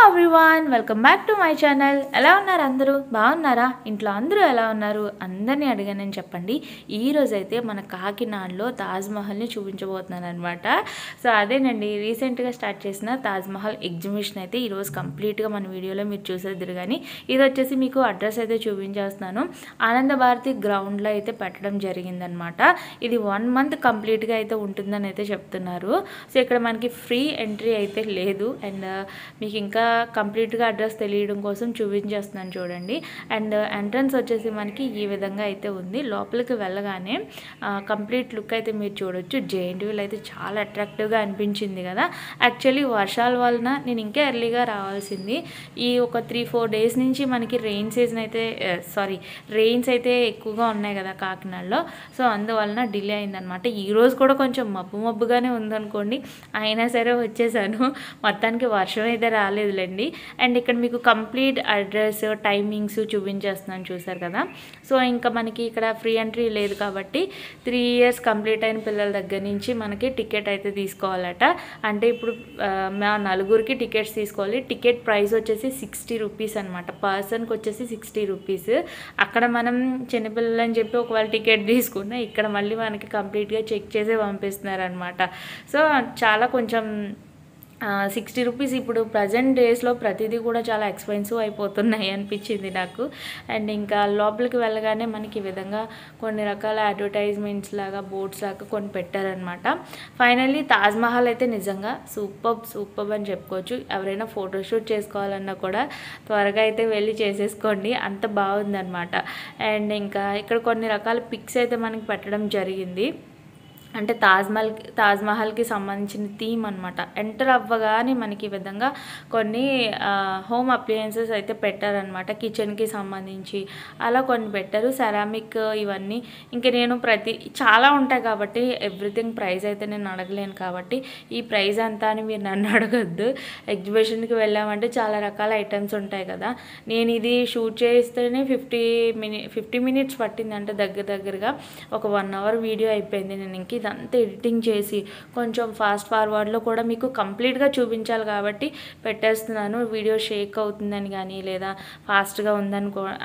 Everyone welcome back to my channel. ఎలా ఉన్నారు అందరూ? బాగున్నారా? ఇంట్లో అందరూ ఎలా ఉన్నారు? అందరినీ అడిగానని చెప్పండి. ఈరోజు అయితే మన కాకినాడలో తాజ్మహల్ని చూపించబోతున్నాను అనమాట. సో అదేనండి, రీసెంట్గా స్టార్ట్ చేసిన తాజ్మహల్ ఎగ్జిబిషన్ అయితే ఈరోజు కంప్లీట్గా మన వీడియోలో మీరు చూసేద్దరు. కానీ ఇది వచ్చేసి మీకు అడ్రస్ అయితే చూపించేస్తున్నాను. ఆనంద భారతి గ్రౌండ్లో అయితే పెట్టడం జరిగిందనమాట. ఇది 1 month కంప్లీట్గా అయితే ఉంటుందని అయితే చెప్తున్నారు. సో ఇక్కడ మనకి ఫ్రీ ఎంట్రీ అయితే లేదు. అండ్ మీకు ఇంకా కంప్లీట్గా అడ్రస్ తెలియడం కోసం చూపించేస్తున్నాను చూడండి. అండ్ ఎంట్రన్స్ వచ్చేసి మనకి ఈ విధంగా అయితే ఉంది. లోపలికి వెళ్ళగానే కంప్లీట్ లుక్ అయితే మీరు చూడొచ్చు. జేఎన్టీయూలో అయితే చాలా అట్రాక్టివ్గా అనిపించింది కదా. యాక్చువల్లీ వర్షాల వలన నేను ఇంకా ఎర్లీగా రావాల్సింది. ఈ ఒక 3-4 days నుంచి మనకి రెయిన్స్ అయితే ఎక్కువగా ఉన్నాయి కదా కాకినాడలో. సో అందువలన డిలే అయిందనమాట. ఈరోజు కూడా కొంచెం మబ్బుగానే ఉందనుకోండి, అయినా సరే వచ్చేసాను. మొత్తానికి వర్షం అయితే రాలేదులేండి. అండ్ ఇక్కడ మీకు కంప్లీట్ అడ్రస్, టైమింగ్స్ చూపించేస్తున్నాను, చూసారు కదా. సో ఇంకా మనకి ఇక్కడ ఫ్రీ ఎంట్రీ లేదు కాబట్టి 3 years కంప్లీట్ అయిన పిల్లల దగ్గర నుంచి మనకి టికెట్ అయితే తీసుకోవాలట. అంటే ఇప్పుడు మా నలుగురికి టికెట్స్ తీసుకోవాలి. టికెట్ ప్రైస్ వచ్చేసి 60 rupees అనమాట. పర్సన్కి వచ్చేసి 60 rupees. అక్కడ మనం చిన్నపిల్లలని చెప్పి ఒకవేళ టికెట్ తీసుకున్నా ఇక్కడ మళ్ళీ మనకి కంప్లీట్గా చెక్ చేసే పంపిస్తున్నారు అనమాట. సో చాలా కొంచెం 60 rupees ఇప్పుడు ప్రజెంట్ డేస్లో ప్రతిదీ కూడా చాలా ఎక్స్పెన్సివ్ అయిపోతున్నాయి అనిపించింది నాకు. అండ్ ఇంకా లోపలికి వెళ్ళగానే మనకి ఈ విధంగా కొన్ని రకాల అడ్వర్టైజ్మెంట్స్ లాగా, బోర్డ్స్ లాగా కొన్ని పెట్టారనమాట. ఫైనల్లీ తాజ్మహల్ అయితే నిజంగా సూపర్ అని చెప్పుకోవచ్చు. ఎవరైనా ఫోటోషూట్ చేసుకోవాలన్నా కూడా త్వరగా అయితే వెళ్ళి చేసేసుకోండి, అంత బాగుందనమాట. అండ్ ఇంకా ఇక్కడ కొన్ని రకాల పిక్స్ అయితే మనకి పెట్టడం జరిగింది. అంటే తాజ్మహల్కి సంబంధించిన థీమ్ అనమాట. ఎంటర్ అవ్వగానే మనకి ఈ విధంగా కొన్ని హోమ్ అప్లయన్సెస్ అయితే పెట్టారనమాట. కిచెన్కి సంబంధించి అలా కొన్ని పెట్టారు. సెరామిక్ ఇవన్నీ ఇంకా నేను చాలా ఉంటాయి కాబట్టి ఎవ్రీథింగ్ ప్రైస్ అయితే నేను అడగలేను కాబట్టి ఈ ప్రైస్ అంతా అని మీరు నన్ను అడగద్దు. ఎగ్జిబిషన్కి వెళ్ళామంటే చాలా రకాల ఐటమ్స్ ఉంటాయి కదా. నేను ఇది షూట్ చేస్తేనే 50 minutes పట్టింది. అంటే దగ్గరగా ఒక 1 hour వీడియో అయిపోయింది. నేను ఇంక ఇదంతా ఎడిటింగ్ చేసి కొంచెం ఫాస్ట్ ఫార్వర్డ్లో కూడా మీకు కంప్లీట్గా చూపించాలి కాబట్టి పెట్టేస్తున్నాను. వీడియో షేక్ అవుతుందని కానీ లేదా ఫాస్ట్గా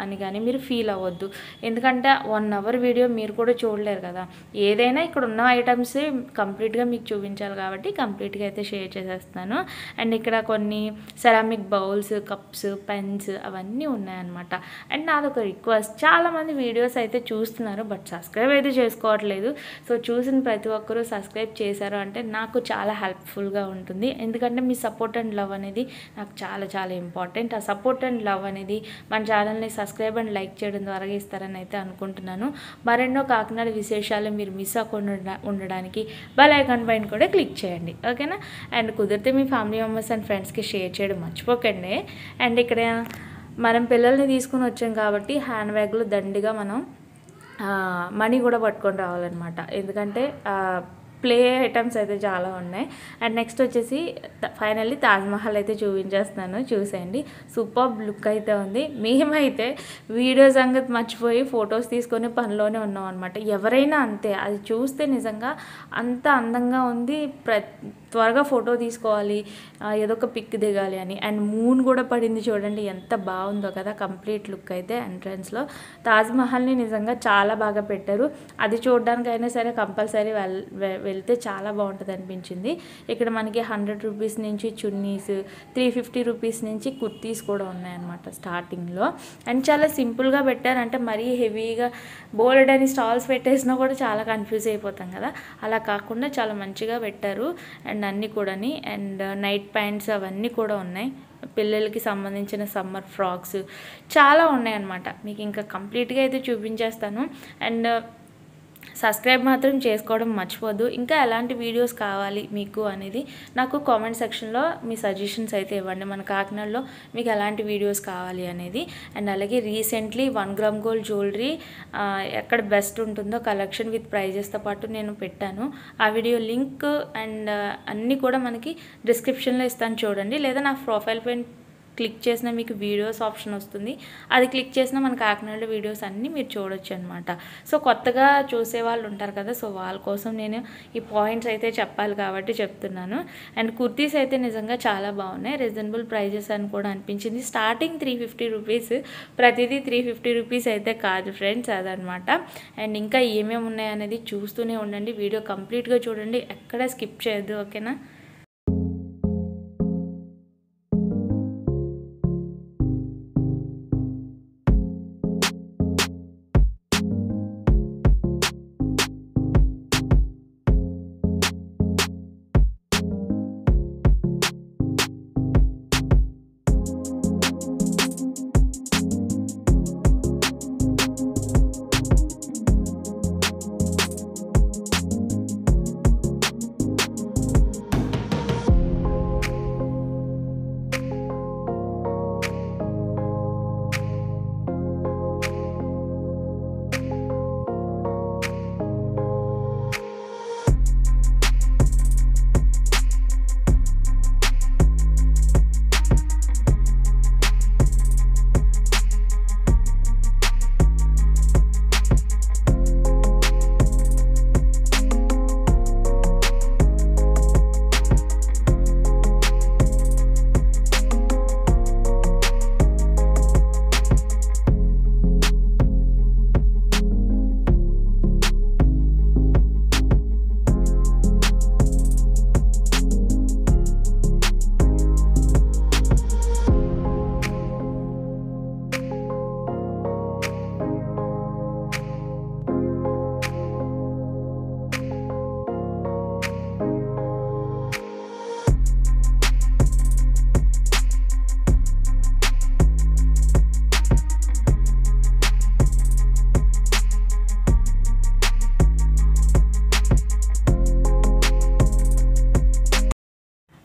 అని కానీ మీరు ఫీల్ అవ్వద్దు. ఎందుకంటే 1 hour వీడియో మీరు కూడా చూడలేరు కదా. ఏదైనా ఇక్కడ ఉన్న ఐటమ్స్ కంప్లీట్గా మీకు చూపించాలి కాబట్టి కంప్లీట్గా అయితే షేర్ చేసేస్తున్నాను. అండ్ ఇక్కడ కొన్ని సెరామిక్ బౌల్స్, కప్స్, పెన్స్ అవన్నీ ఉన్నాయన్నమాట. అండ్ నాదొక రిక్వెస్ట్, చాలామంది వీడియోస్ అయితే చూస్తున్నారు బట్ సబ్స్క్రైబ్ అయితే చేసుకోవట్లేదు. సో చూసిన ప్రతి ఒక్కరూ సబ్స్క్రైబ్ చేశారు అంటే నాకు చాలా హెల్ప్ఫుల్గా ఉంటుంది. ఎందుకంటే మీ సపోర్ట్ అండ్ లవ్ అనేది నాకు చాలా ఇంపార్టెంట్. ఆ సపోర్ట్ అండ్ లవ్ అనేది మన ఛానల్ని సబ్స్క్రైబ్ అండ్ లైక్ చేయడం ద్వారా ఇస్తారని అయితే అనుకుంటున్నాను. మరెన్నో కాకినాడ విశేషాలు మీరు మిస్ అవ్వకుండా ఉండడానికి బెల్ ఐకాన్ పైన కూడా క్లిక్ చేయండి, ఓకేనా. అండ్ కుదిరితే మీ ఫ్యామిలీ మెంబర్స్ అండ్ ఫ్రెండ్స్కి షేర్ చేయడం మర్చిపోకండి. అండ్ ఇక్కడ మనం పిల్లల్ని తీసుకుని వచ్చాం కాబట్టి హ్యాండ్ బ్యాగ్లో దండిగా మనం మనీ కూడా పట్టుకొని రావాలన్నమాట. ఎందుకంటే ప్లే ఐటమ్స్ అయితే చాలా ఉన్నాయి. అండ్ నెక్స్ట్ వచ్చేసి ఫైనల్లీ తాజ్మహల్ అయితే చూపించేస్తున్నాను, చూసేయండి. సూపర్ లుక్ అయితే ఉంది. మేమైతే వీడియో సంగతి మర్చిపోయి ఫొటోస్ తీసుకొని పనిలోనే ఉన్నాం అనమాట. ఎవరైనా అంతే, అది చూస్తే నిజంగా అంత అందంగా ఉంది. త్వరగా ఫోటో తీసుకోవాలి, ఏదో ఒక పిక్ దిగాలి అని. అండ్ మూన్ కూడా పడింది చూడండి, ఎంత బాగుందో కదా. కంప్లీట్ లుక్ అయితే ఎంట్రన్స్లో తాజ్మహల్ని నిజంగా చాలా బాగా పెట్టారు. అది చూడడానికైనా సరే కంపల్సరీ వెళ్తే చాలా బాగుంటుంది అనిపించింది. ఇక్కడ మనకి 100 rupees నుంచి చున్నీస్, 350 rupees నుంచి కుర్తీస్ కూడా ఉన్నాయన్నమాట స్టార్టింగ్లో. అండ్ చాలా సింపుల్గా పెట్టారు. అంటే మరీ హెవీగా బోల్డ్ అని స్టాల్స్ పెట్టేసినా కూడా చాలా కన్ఫ్యూజ్ అయిపోతాం కదా. అలా కాకుండా చాలా మంచిగా పెట్టారు. అండ్ అన్నీ కూడాని. అండ్ నైట్ ప్యాంట్స్ అవన్నీ కూడా ఉన్నాయి. పిల్లలకి సంబంధించిన సమ్మర్ ఫ్రాక్స్ చాలా ఉన్నాయన్నమాట. మీకు ఇంకా కంప్లీట్గా అయితే చూపించేస్తాను. అండ్ సబ్స్క్రైబ్ మాత్రం చేసుకోవడం మర్చిపోద్దు. ఇంకా ఎలాంటి వీడియోస్ కావాలి మీకు అనేది నాకు కామెంట్ సెక్షన్లో మీ సజెషన్స్ అయితే ఇవ్వండి. మన కాకినాడలో మీకు ఎలాంటి వీడియోస్ కావాలి అనేది. అండ్ అలాగే రీసెంట్లీ 1 gram gold జ్యువెలరీ ఎక్కడ బెస్ట్ ఉంటుందో కలెక్షన్ విత్ ప్రైజెస్తో పాటు నేను పెట్టాను. ఆ వీడియో లింక్ అండ్ అన్నీ కూడా మనకి డిస్క్రిప్షన్లో ఇస్తాను చూడండి, లేదా నా ప్రొఫైల్ పైన క్లిక్ చేసినా మీకు వీడియోస్ ఆప్షన్ వస్తుంది. అది క్లిక్ చేసినా మన కాకినాడ వీడియోస్ అన్నీ మీరు చూడొచ్చు అనమాట. సో కొత్తగా చూసే వాళ్ళు ఉంటారు కదా, సో వాళ్ళ కోసం నేను ఈ పాయింట్స్ అయితే చెప్పాలి కాబట్టి చెప్తున్నాను. అండ్ కుర్తీస్ అయితే నిజంగా చాలా బాగున్నాయి, రీజనబుల్ ప్రైజెస్ అని కూడా అనిపించింది. స్టార్టింగ్ 350 రూపీస్, ప్రతిదీ 350 రూపీస్ అయితే కాదు ఫ్రెండ్స్, అదనమాట. అండ్ ఇంకా ఏమేమి ఉన్నాయనేది చూస్తూనే ఉండండి, వీడియో కంప్లీట్గా చూడండి, ఎక్కడ స్కిప్ చేయొద్దు, ఓకేనా.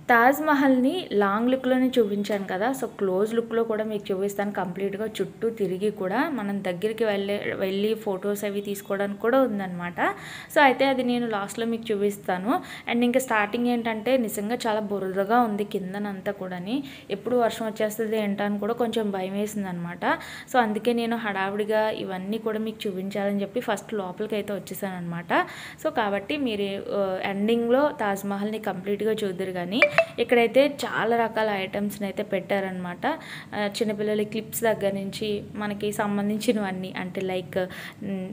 తాజ్ మహల్ని లాంగ్ లుక్లోనే చూపించాను కదా, సో క్లోజ్ లుక్లో కూడా మీకు చూపిస్తాను. కంప్లీట్గా చుట్టూ తిరిగి కూడా మనం దగ్గరికి వెళ్ళి ఫొటోస్ అవి తీసుకోవడానికి కూడా ఉందన్నమాట. సో అయితే అది నేను లాస్ట్లో మీకు చూపిస్తాను. అండ్ ఇంకా స్టార్టింగ్ ఏంటంటే నిజంగా చాలా బురదగా ఉంది కిందనంతా కూడాని, ఎప్పుడు వర్షం వచ్చేస్తుంది ఏంటని కూడా కొంచెం భయం వేసింది అనమాట. సో అందుకే నేను హడావిడిగా ఇవన్నీ కూడా మీకు చూపించాలని చెప్పి ఫస్ట్ లోపలికి అయితే వచ్చేసాను అనమాట. సో కాబట్టి మీరు ఎండింగ్లో తాజ్ మహల్ని కంప్లీట్గా చూద్దరు. కానీ ఇక్కడైతే చాలా రకాల ఐటమ్స్ని అయితే పెట్టారనమాట. చిన్నపిల్లల క్లిప్స్ దగ్గర నుంచి మనకి సంబంధించినవన్నీ, అంటే లైక్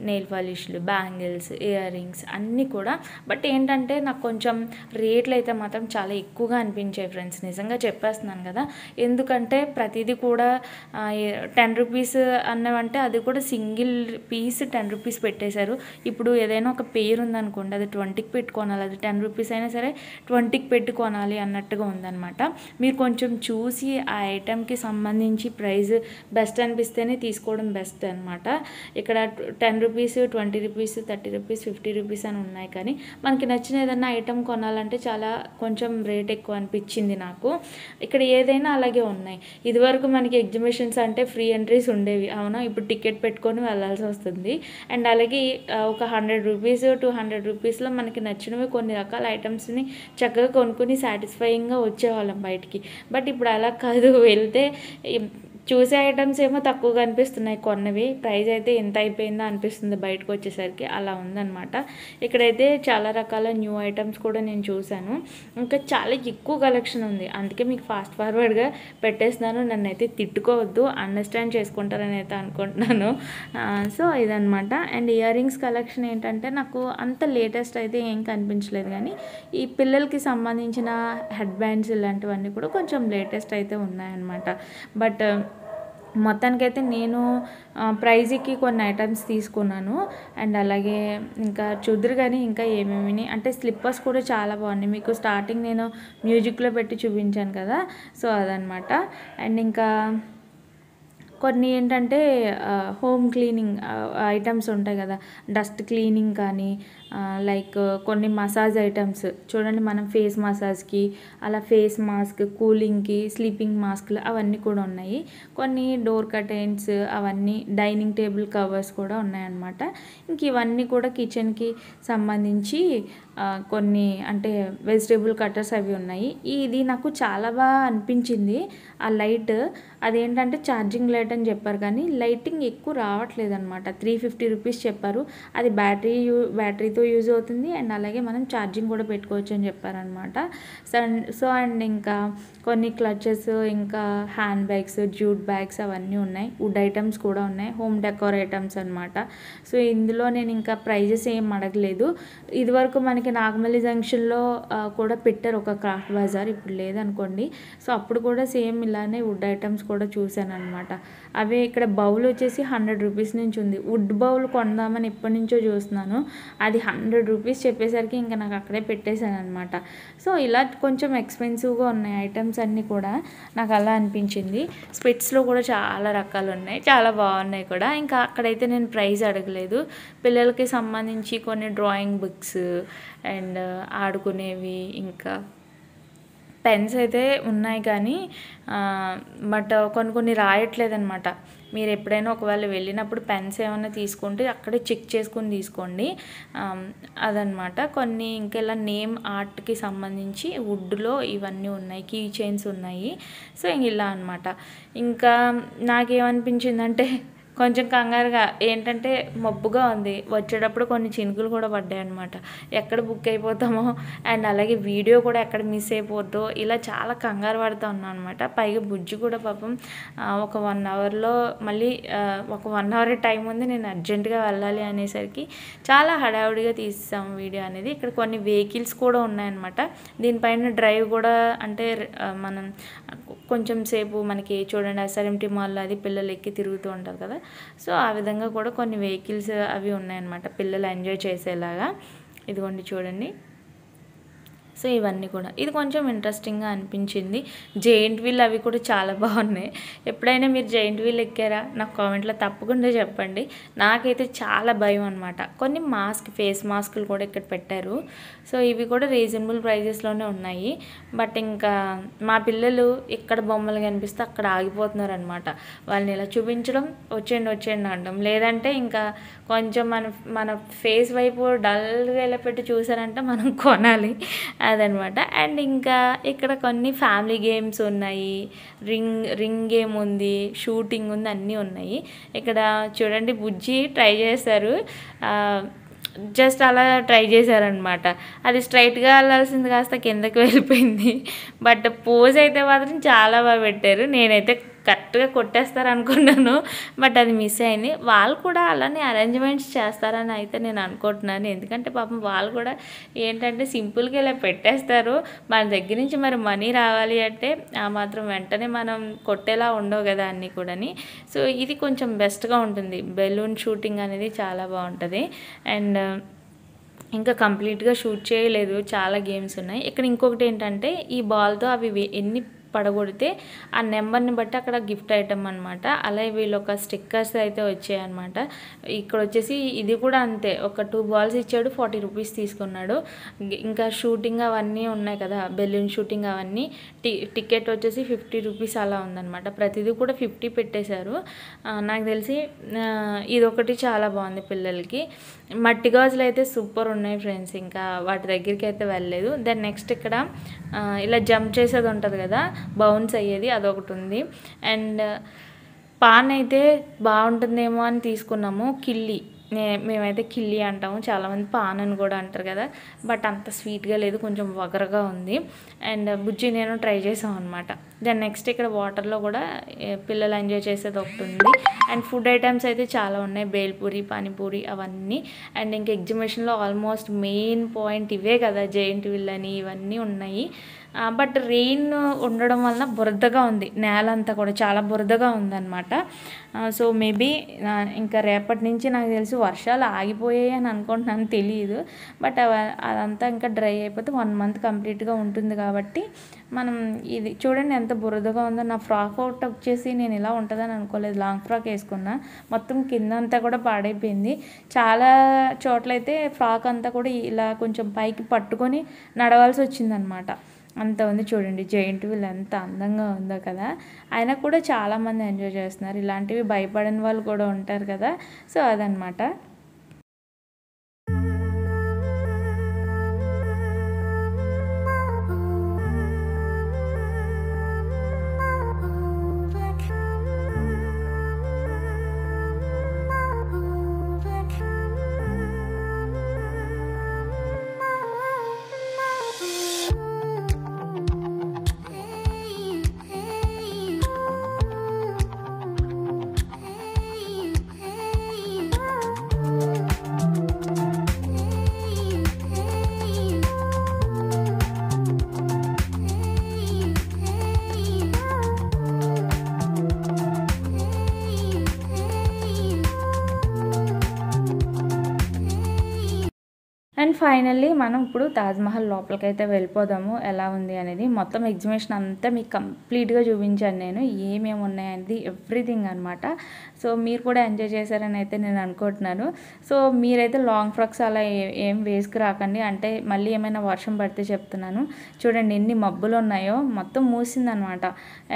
నెయిల్ పాలిష్లు, బ్యాంగిల్స్, ఇయర్ రింగ్స్ అన్నీ కూడా. బట్ ఏంటంటే నాకు కొంచెం రేట్లు అయితే మాత్రం చాలా ఎక్కువగా అనిపించాయి ఫ్రెండ్స్, నిజంగా చెప్పేస్తున్నాను కదా. ఎందుకంటే ప్రతిదీ కూడా 10 రూపీస్ అన్నవంటే అది కూడా సింగిల్ పీస్ 10 రూపీస్ పెట్టేశారు. ఇప్పుడు ఏదైనా ఒక పేరు ఉందనుకోండి, అది 20కి పెట్టుకోనాలి, అది 10 రూపీస్ అయినా సరే 20కి పెట్టుకోనాలి అన్నట్టుగా ఉందన్నమాట. మీరు కొంచెం చూసి ఆ ఐటెంకి సంబంధించి ప్రైస్ బెస్ట్ అనిపిస్తేనే తీసుకోవడం బెస్ట్ అనమాట. ఇక్కడ 10 రూపీస్, 20 రూపీస్, 30 రూపీస్, 50 రూపీస్ అని ఉన్నాయి. కానీ మనకి నచ్చిన ఏదైనా ఐటెం కొనాలంటే చాలా కొంచెం రేట్ ఎక్కువ అనిపించింది నాకు. ఇక్కడ ఏదైనా అలాగే ఉన్నాయి. ఇదివరకు మనకి ఎగ్జిబిషన్స్ అంటే ఫ్రీ ఎంట్రీస్ ఉండేవి, అవునా, ఇప్పుడు టికెట్ పెట్టుకొని వెళ్ళాల్సి వస్తుంది. అండ్ అలాగే ఒక 100 రూపీస్, 200 రూపీస్లో మనకి నచ్చినవి కొన్ని రకాల ఐటమ్స్ని చక్కగా కొనుక్కొని సాటిస్ఫైయింగ్గా వచ్చేవాళ్ళం బయటికి. బట్ ఇప్పుడు అలా కాదు, వెళ్తే చూసే ఐటమ్స్ ఏమో తక్కువగా అనిపిస్తున్నాయి, కొన్నవి ప్రైస్ అయితే ఎంత అయిపోయిందో అనిపిస్తుంది బయటకు వచ్చేసరికి, అలా ఉందన్నమాట. ఇక్కడైతే చాలా రకాల న్యూ ఐటమ్స్ కూడా నేను చూశాను. ఇంకా చాలా ఎక్కువ కలెక్షన్ ఉంది, అందుకే మీకు ఫాస్ట్ ఫార్వర్డ్గా పెట్టేస్తున్నాను. నన్ను అయితే తిట్టుకోవద్దు, అండర్స్టాండ్ చేసుకుంటారని అయితే అనుకుంటున్నాను. సో ఇదనమాట. అండ్ ఇయర్ రింగ్స్ కలెక్షన్ ఏంటంటే నాకు అంత లేటెస్ట్ అయితే ఏం కనిపించలేదు, కానీ ఈ పిల్లలకి సంబంధించిన హెడ్ బ్యాండ్స్ ఇలాంటివన్నీ కూడా కొంచెం లేటెస్ట్ అయితే ఉన్నాయన్నమాట. బట్ మొత్తానికైతే నేను ప్రైజ్కి కొన్ని ఐటమ్స్ తీసుకున్నాను. అండ్ అలాగే ఇంకా చూద్దరు కానీ ఇంకా ఏమేమి అంటే స్లిప్పర్స్ కూడా చాలా బాగున్నాయి. మీకు స్టార్టింగ్ నేను మ్యూజిక్లో పెట్టి చూపించాను కదా, సో అదనమాట. అండ్ ఇంకా కొన్ని ఏంటంటే హోమ్ క్లీనింగ్ ఐటమ్స్ ఉంటాయి కదా, డస్ట్ క్లీనింగ్ కానీ లైక్ కొన్ని మసాజ్ ఐటమ్స్ చూడండి, మనం ఫేస్ మసాజ్కి, అలా ఫేస్ మాస్క్, కూలింగ్కి, స్లీపింగ్ మాస్క్లు అవన్నీ కూడా ఉన్నాయి. కొన్ని డోర్ కర్టెన్స్ అవన్నీ, డైనింగ్ టేబుల్ కవర్స్ కూడా ఉన్నాయన్నమాట. ఇంక ఇవన్నీ కూడా కిచెన్కి సంబంధించి కొన్ని అంటే వెజిటేబుల్ కట్టర్స్ అవి ఉన్నాయి. ఇది నాకు చాలా బాగా అనిపించింది. ఆ లైట్ అదేంటంటే ఛార్జింగ్ లైట్ అని చెప్పారు, కానీ లైటింగ్ ఎక్కువ రావట్లేదు అనమాట. 350 రూపీస్ చెప్పారు. అది బ్యాటరీతో యూజ్ అవుతుంది అండ్ అలాగే మనం ఛార్జింగ్ కూడా పెట్టుకోవచ్చు అని చెప్పారనమాట. సో అండ్ ఇంకా కొన్ని క్లచెస్, ఇంకా హ్యాండ్ బ్యాగ్స్, జూట్ బ్యాగ్స్ అవన్నీ ఉన్నాయి. వుడ్ ఐటమ్స్ కూడా ఉన్నాయి, హోమ్ డెకోర్ ఐటమ్స్ అనమాట. సో ఇందులో నేను ఇంకా ప్రైజెస్ ఏం అడగలేదు. ఇదివరకు మనకి నాగమల్లి జంక్షన్లో కూడా పెట్టారు ఒక క్రాఫ్ట్ బజార్, ఇప్పుడు లేదనుకోండి. సో అప్పుడు కూడా సేమ్ ఇలానే వుడ్ ఐటమ్స్ కూడా చూశాను అనమాట. అవే ఇక్కడ బౌల్ వచ్చేసి 100 రూపీస్ నుంచి ఉంది. వుడ్ బౌల్ కొందామని ఎప్పటి నుంచో చూస్తున్నాను, అది 100 రూపీస్ చెప్పేసరికి ఇంకా నాకు అక్కడే పెట్టేశాను అనమాట. సో ఇలా కొంచెం ఎక్స్పెన్సివ్గా ఉన్నాయి ఐటమ్స్ అన్నీ కూడా, నాకు అలా అనిపించింది. స్పెట్స్లో కూడా చాలా రకాలు ఉన్నాయి, చాలా బాగున్నాయి కూడా. ఇంకా అక్కడైతే నేను ప్రైస్ అడగలేదు. పిల్లలకి సంబంధించి కొన్ని డ్రాయింగ్ బుక్స్ అండ్ ఆడుకునేవి, ఇంకా పెన్స్ అయితే ఉన్నాయి, కానీ బట్ కొన్ని రాయట్లేదన్నమాట. మీరు ఎప్పుడైనా ఒకవేళ వెళ్ళినప్పుడు పెన్స్ ఏమైనా తీసుకుంటే అక్కడే చెక్ చేసుకుని తీసుకోండి, అదనమాట. కొన్ని ఇంకెలా నేమ్ ఆర్ట్కి సంబంధించి వుడ్లో ఇవన్నీ ఉన్నాయి, కీ చైన్స్ ఉన్నాయి. సో ఇలా అనమాట. ఇంకా నాకేమనిపించిందంటే కొంచెం కంగారుగా, ఏంటంటే మబ్బుగా ఉంది, వచ్చేటప్పుడు కొన్ని చినుకులు కూడా పడ్డాయి అనమాట. ఎక్కడ బుక్ అయిపోతామో అండ్ అలాగే వీడియో కూడా ఎక్కడ మిస్ అయిపోద్దో, ఇలా చాలా కంగారు పడుతూ ఉన్నాం అనమాట. పైగా బుజ్జి కూడా పాపం ఒక 1 అవర్లో మళ్ళీ ఒక 1 అవర్ టైం ఉంది, నేను అర్జెంటుగా వెళ్ళాలి అనేసరికి చాలా హడావుడిగా తీసాము వీడియో అనేది. ఇక్కడ కొన్ని వెహికల్స్ కూడా ఉన్నాయన్నమాట. దీనిపైన డ్రైవ్ కూడా అంటే మనం కొంచెం సేపు మనకి చూడండి SRMT మాల్లో అది పిల్లలు ఎక్కి తిరుగుతూ ఉంటారు కదా, సో ఆ విధంగా కూడా కొన్ని వెహికల్స్ అవి ఉన్నాయన్నమాట పిల్లలు ఎంజాయ్ చేసేలాగా. ఇదిగోండి చూడండి. సో ఇవన్నీ కూడా ఇది కొంచెం ఇంట్రెస్టింగ్గా అనిపించింది. జెయింట్ వీల్ అవి కూడా చాలా బాగున్నాయి. ఎప్పుడైనా మీరు జెయింట్ వీల్ ఎక్కారా? నాకు కామెంట్లో తప్పకుండా చెప్పండి. నాకైతే చాలా భయం అనమాట. కొన్ని ఫేస్ మాస్కులు కూడా ఇక్కడ పెట్టారు. సో ఇవి కూడా రీజనబుల్ ప్రైజెస్లోనే ఉన్నాయి. బట్ ఇంకా మా పిల్లలు ఇక్కడ బొమ్మలు కనిపిస్తే అక్కడ ఆగిపోతున్నారు అనమాట. వాళ్ళని ఇలా చూపించడం, వచ్చేయండి అనడం, లేదంటే ఇంకా కొంచెం మన ఫేస్ వైపు డల్గా ఇలా పెట్టి చూసారంటే మనం కొనాలి, అదనమాట. అండ్ ఇంకా ఇక్కడ కొన్ని ఫ్యామిలీ గేమ్స్ ఉన్నాయి, రింగ్ గేమ్ ఉంది, షూటింగ్ ఉంది, అన్నీ ఉన్నాయి. ఇక్కడ చూడండి బుజ్జి ట్రై చేశారు, జస్ట్ అలా ట్రై చేశారనమాట. అది స్ట్రైట్గా వెళ్ళాల్సింది కాస్త కిందకి వెళ్ళిపోయింది. బట్ పోజ్ అయితే మాత్రం చాలా బాగా పెట్టారు. నేనైతే కరెక్ట్గా కొట్టేస్తారు అనుకున్నాను, బట్ అది మిస్ అయింది. వాళ్ళు కూడా అలానే అరేంజ్మెంట్స్ చేస్తారని అయితే నేను అనుకుంటున్నాను. ఎందుకంటే పాపం వాళ్ళు కూడా ఏంటంటే సింపుల్గా ఇలా పెట్టేస్తారు. మన దగ్గర నుంచి మరి మనీ రావాలి అంటే ఆ మాత్రం వెంటనే మనం కొట్టేలా ఉండవు కదా అన్నీ కూడాని. సో ఇది కొంచెం బెస్ట్గా ఉంటుంది. బెలూన్ షూటింగ్ అనేది చాలా బాగుంటుంది. అండ్ ఇంకా కంప్లీట్గా షూట్ చేయలేదు, చాలా గేమ్స్ ఉన్నాయి. ఇక్కడ ఇంకొకటి ఏంటంటే ఈ బాల్తో అవి ఎన్ని పడగొడితే ఆ నెంబర్ని బట్టి అక్కడ గిఫ్ట్ ఐటమ్ అనమాట. అలాగే వీళ్ళు ఒక స్టిక్కర్స్ అయితే వచ్చాయన్నమాట. ఇక్కడ వచ్చేసి ఇది కూడా అంతే, ఒక 2 బాల్స్ ఇచ్చాడు, 40 రూపీస్ తీసుకున్నాడు. ఇంకా షూటింగ్ అవన్నీ ఉన్నాయి కదా, బెలూన్ షూటింగ్ అవన్నీ, టికెట్ వచ్చేసి 50 రూపీస్ అలా ఉందన్నమాట. ప్రతిదీ కూడా 50 పెట్టేశారు. నాకు తెలిసి ఇదొకటి చాలా బాగుంది పిల్లలకి. మట్టి గాజులు అయితే సూపర్ ఉన్నాయి ఫ్రెండ్స్, ఇంకా వాటి దగ్గరికి అయితే వెళ్ళలేదు. దెన్ నెక్స్ట్ ఇక్కడ ఇలా జంప్ చేసేది ఉంటుంది కదా, బౌన్స్ అయ్యేది, అదొకటి ఉంది. అండ్ పాన్ అయితే బాగుంటుందేమో అని తీసుకున్నాము. మేమైతే కిల్లి అంటాము, చాలామంది పాన్ అని కూడా అంటారు కదా, బట్ అంత స్వీట్గా లేదు, కొంచెం వగరగా ఉంది. అండ్ బుజ్జి నేను ట్రై చేసాం అనమాట. దెన్ నెక్స్ట్ ఇక్కడ వాటర్లో కూడా పిల్లలు ఎంజాయ్ చేసేది ఒకటి ఉంది. అండ్ ఫుడ్ ఐటమ్స్ అయితే చాలా ఉన్నాయి, బేల్పూరి, పానీపూరి అవన్నీ. అండ్ ఇంక ఎగ్జిబిషన్లో ఆల్మోస్ట్ మెయిన్ పాయింట్ ఇవే కదా, జెయింట్ వీల్ అని ఇవన్నీ ఉన్నాయి. బట్ రెయిన్ ఉండడం వలన బురదగా ఉంది, నేల అంతా కూడా చాలా బురదగా ఉందన్నమాట. సో మేబీ ఇంకా రేపటి నుంచి నాకు తెలిసి వర్షాలు ఆగిపోయాయి అని అనుకుంటున్నాను, తెలియదు. బట్ అదంతా ఇంకా డ్రై అయిపోతే 1 మంత్ కంప్లీట్గా ఉంటుంది కాబట్టి మనం ఇది చూడండి ఎంత బురదగా ఉందో. నా ఫ్రాక్ అవుట్ వచ్చేసి నేను ఇలా ఉంటుందని అనుకోలేదు, లాంగ్ ఫ్రాక్ వేసుకున్నా, మొత్తం కింద అంతా కూడా పాడైపోయింది. చాలా చోట్లయితే ఫ్రాక్ అంతా కూడా ఇలా కొంచెం పైకి పట్టుకొని నడవాల్సి వచ్చిందనమాట. అంత ఉంది చూడండి, జైంట్ వీల్ ఎంత అందంగా ఉందో కదా. అయినా కూడా చాలామంది ఎంజాయ్ చేస్తున్నారు, ఇలాంటివి భయపడని వాళ్ళు కూడా ఉంటారు కదా. సో అదనమాట. అండ్ ఫైనల్లీ మనం ఇప్పుడు తాజ్మహల్ లోపలికైతే వెళ్ళిపోదాము, ఎలా ఉంది అనేది. మొత్తం ఎగ్జిబిషన్ అంతా మీకు కంప్లీట్గా చూపించాను నేను, ఏమేమి ఉన్నాయనేది ఎవ్రీథింగ్ అనమాట. సో మీరు కూడా ఎంజాయ్ చేశారని అయితే నేను అనుకుంటున్నాను. సో మీరైతే లాంగ్ ఫ్రాక్స్ అలా ఏం వేసుకురాకండి, అంటే మళ్ళీ ఏమైనా వర్షం పడితే చెప్తున్నాను. చూడండి ఎన్ని మబ్బులు ఉన్నాయో, మొత్తం మూసిందనమాట.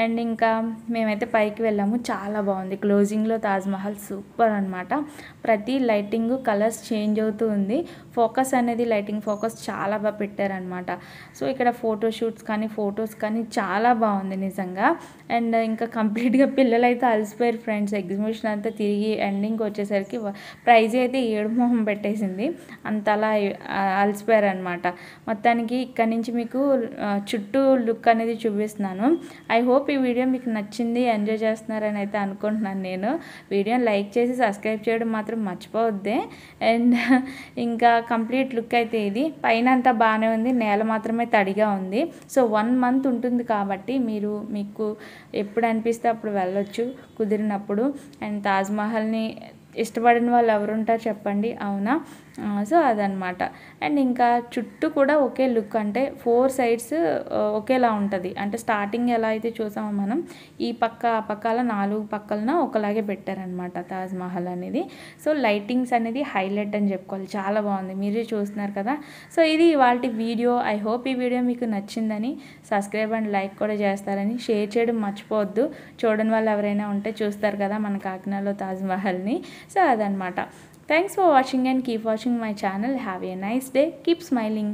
అండ్ ఇంకా మేమైతే పైకి వెళ్ళాము, చాలా బాగుంది. క్లోజింగ్లో తాజ్మహల్ సూపర్ అనమాట. ప్రతి లైటింగ్ కలర్స్ చేంజ్ అవుతూ ఉంది, ఫోకస్ అనేది లైటింగ్ ఫోకస్ చాలా బాగా పెట్టారనమాట. సో ఇక్కడ ఫోటోషూట్స్ కానీ ఫొటోస్ కానీ చాలా బాగుంది నిజంగా. అండ్ ఇంకా కంప్లీట్గా పిల్లలు అయితే అలసిపోయారు ఫ్రెండ్స్. ఎగ్జిబిషన్ అంతా తిరిగి ఎండింగ్కి వచ్చేసరికి ప్రైజ్ అయితే ఏడు మొహం పెట్టేసింది, అంతలా అలసిపోయారు అనమాట. మొత్తానికి ఇక్కడ నుంచి మీకు చుట్టూ లుక్ అనేది చూపిస్తున్నాను. ఐ హోప్ ఈ వీడియో మీకు నచ్చింది, ఎంజాయ్ చేస్తున్నారని అయితే అనుకుంటున్నాను నేను. వీడియోని లైక్ చేసి సబ్స్క్రైబ్ చేయడం మాత్రం మర్చిపోవద్దే. అండ్ ఇంకా కంప్లీట్ లుక్ అయితే ఇది. పైన అంతా బాగానే ఉంది, నేల మాత్రమే తడిగా ఉంది. సో 1 మంత్ ఉంటుంది కాబట్టి మీకు ఎప్పుడు అనిపిస్తే అప్పుడు వెళ్ళొచ్చు కుదిరినప్పుడు. అండ్ తాజ్మహల్ని ఇష్టపడిన వాళ్ళు ఎవరు ఉంటారు చెప్పండి, అవునా? సో అదనమాట. అండ్ ఇంకా చుట్టూ కూడా ఒకే లుక్, అంటే 4 సైడ్స్ ఒకేలా ఉంటుంది. అంటే స్టార్టింగ్ ఎలా అయితే చూసామో మనం, ఈ పక్క ఆ పక్కల 4 పక్కలన ఒకలాగే పెట్టారనమాట తాజ్మహల్ అనేది. సో లైటింగ్స్ అనేది హైలైట్ అని చెప్పుకోవాలి, చాలా బాగుంది, మీరే చూస్తున్నారు కదా. సో ఇది ఇవాల్టి వీడియో. ఐ హోప్ ఈ వీడియో మీకు నచ్చిందని, సబ్స్క్రైబ్ అండ్ లైక్ కూడా చేస్తారని, షేర్ చేయడం మర్చిపోవద్దు. చూడని వాళ్ళు ఎవరైనా ఉంటే చూస్తారు కదా మన కాకినాడలో తాజ్మహల్ని. సో అదనమాట. Thanks for watching and keep watching my channel. Have a nice day. Keep smiling.